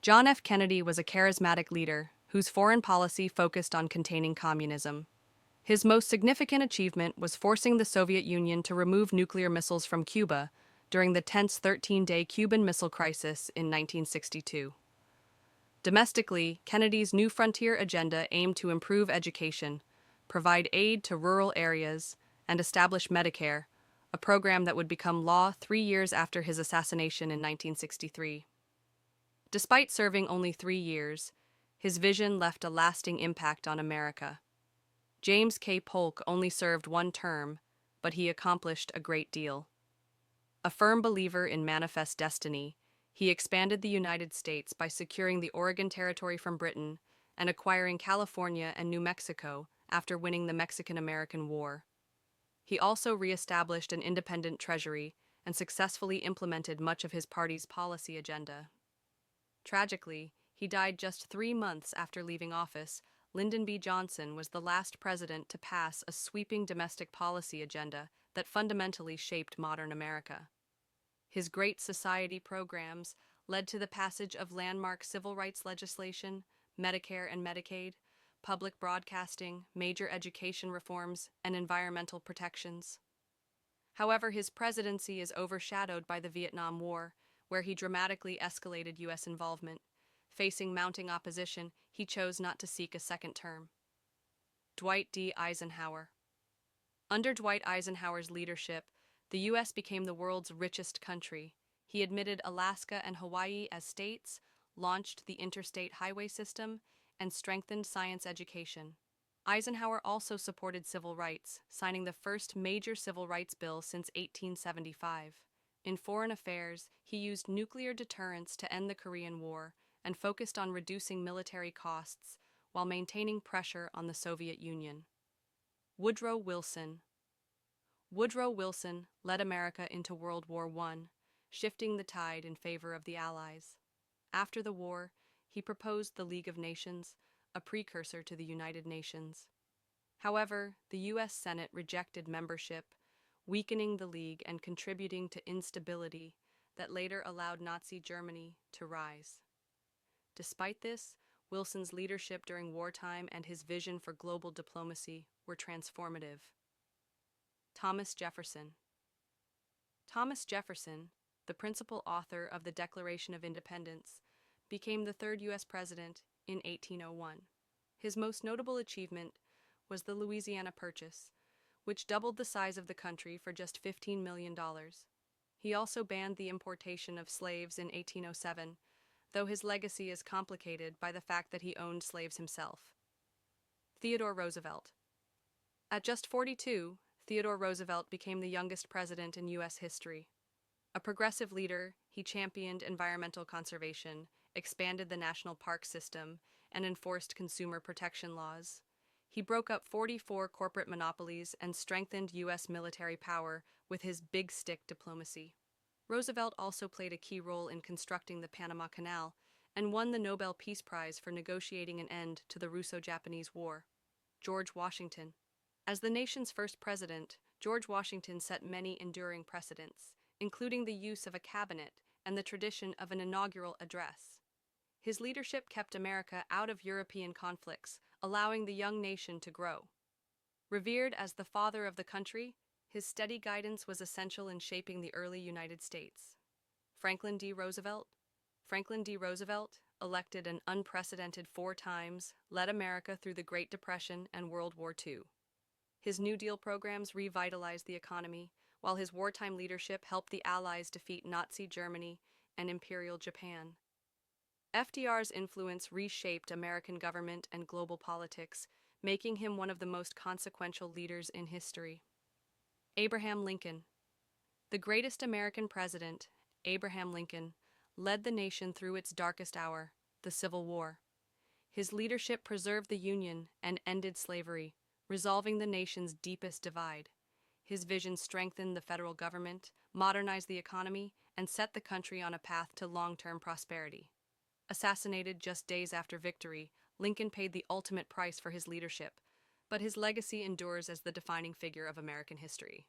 John F. Kennedy was a charismatic leader whose foreign policy focused on containing communism. His most significant achievement was forcing the Soviet Union to remove nuclear missiles from Cuba during the tense 13-day Cuban Missile Crisis in 1962. Domestically, Kennedy's New Frontier agenda aimed to improve education, provide aid to rural areas, and establish Medicare, a program that would become law 3 years after his assassination in 1963. Despite serving only 3 years, his vision left a lasting impact on America. James K. Polk only served one term, but he accomplished a great deal. A firm believer in manifest destiny, he expanded the United States by securing the Oregon Territory from Britain and acquiring California and New Mexico after winning the Mexican-American War. He also reestablished an independent treasury and successfully implemented much of his party's policy agenda. Tragically, he died just 3 months after leaving office. Lyndon B. Johnson was the last president to pass a sweeping domestic policy agenda that fundamentally shaped modern America. His Great Society programs led to the passage of landmark civil rights legislation, Medicare and Medicaid, public broadcasting, major education reforms, and environmental protections. However, his presidency is overshadowed by the Vietnam War, where he dramatically escalated U.S. involvement. Facing mounting opposition, he chose not to seek a second term. Dwight D. Eisenhower. Under Dwight Eisenhower's leadership, the U.S. became the world's richest country. He admitted Alaska and Hawaii as states, launched the interstate highway system, and strengthened science education. Eisenhower also supported civil rights, signing the first major civil rights bill since 1875. In foreign affairs, he used nuclear deterrence to end the Korean War and focused on reducing military costs while maintaining pressure on the Soviet Union. Woodrow Wilson. Woodrow Wilson led America into World War I, shifting the tide in favor of the Allies. After the war, he proposed the League of Nations, a precursor to the United Nations. However, the U.S. Senate rejected membership, weakening the League and contributing to instability that later allowed Nazi Germany to rise. Despite this, Wilson's leadership during wartime and his vision for global diplomacy were transformative. Thomas Jefferson. Thomas Jefferson, the principal author of the Declaration of Independence, became the third U.S. president in 1801. His most notable achievement was the Louisiana Purchase, which doubled the size of the country for just $15 million. He also banned the importation of slaves in 1807, though his legacy is complicated by the fact that he owned slaves himself. Theodore Roosevelt. At just 42, Theodore Roosevelt became the youngest president in U.S. history. A progressive leader, he championed environmental conservation, expanded the national park system, and enforced consumer protection laws. He broke up 44 corporate monopolies and strengthened U.S. military power with his big stick diplomacy. Roosevelt also played a key role in constructing the Panama Canal and won the Nobel Peace Prize for negotiating an end to the Russo-Japanese War. George Washington. As the nation's first president, George Washington set many enduring precedents, including the use of a cabinet and the tradition of an inaugural address. His leadership kept America out of European conflicts, allowing the young nation to grow. Revered as the father of the country, his steady guidance was essential in shaping the early United States. Franklin D. Roosevelt. Franklin D. Roosevelt, elected an unprecedented 4 times, led America through the Great Depression and World War II. His New Deal programs revitalized the economy, while his wartime leadership helped the Allies defeat Nazi Germany and Imperial Japan. FDR's influence reshaped American government and global politics, making him one of the most consequential leaders in history. Abraham Lincoln. The greatest American president, Abraham Lincoln, led the nation through its darkest hour, the Civil War. His leadership preserved the Union and ended slavery, resolving the nation's deepest divide. His vision strengthened the federal government, modernized the economy, and set the country on a path to long-term prosperity. Assassinated just days after victory, Lincoln paid the ultimate price for his leadership, but his legacy endures as the defining figure of American history.